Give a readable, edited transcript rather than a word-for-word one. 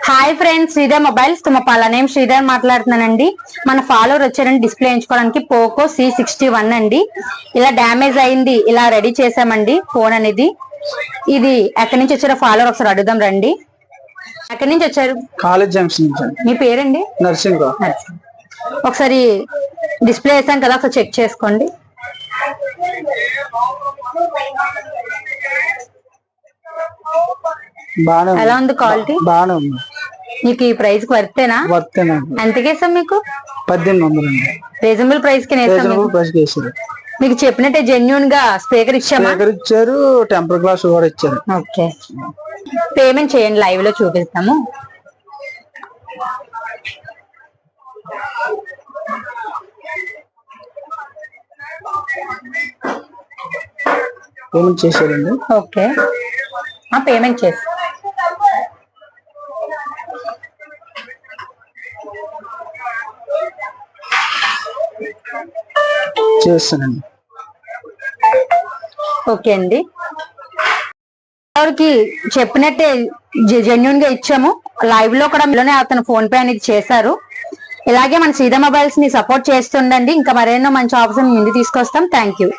Hi friends, Sridhar mobiles Thummapala. నేను శ్రీధర్ మాట్లాడుతున్నానండి. మన ఫాలోవర్ వచ్చారండి డిస్ప్లే ఎంచుకోవడానికి. పోకో C61 అండి. ఇలా డ్యామేజ్ అయింది, ఇలా రెడీ చేసామండి ఫోన్ అనేది. ఇది ఎక్కడి నుంచి వచ్చారో ఫాలోవర్ ఒకసారి అడుగుదాం రండి. ఎక్కడి నుంచి వచ్చారు? కాలేజ్ జంక్షన్ నుంచి. మీ పేరండి? నర్సింగ్. ఒకసారి డిస్ప్లే వేసాం కదా, ఒకసారి చెక్ చేసుకోండి. ఎలా ఉంది క్వాలిటీ? బాగానే ఉంది. మీకు ఈ ప్రైస్ వర్తేనా? వర్తేనా. ఎంతకేసాం మీకు? 1800 అండి. రీజనబుల్ ప్రైస్ కి మీకు చెప్పినట్టే జెన్యూన్ గా స్పీకర్ ఇచ్చారు, టెంపర్ గ్లాస్ కూడా ఇచ్చారు. ఓకే, పేమెంట్ చేయండి, లైవ్ లో చూపిస్తాము. పేమెంట్ చేశారండి. ఓకే, పేమెంట్ చేసి చేస్తానండి. ఓకే అండి, ఎవరికి చెప్పినట్టే జెన్యూన్ గా ఇచ్చాము. లైవ్ లో కూడా మీలోనే అతను ఫోన్ పే అనేది చేశారు. ఇలాగే మన శ్రీధర్ మొబైల్స్ ని సపోర్ట్ చేస్తుండండి. ఇంకా మరెన్నో మంచి ఆప్షన్ ముందు తీసుకొస్తాం. Thank you.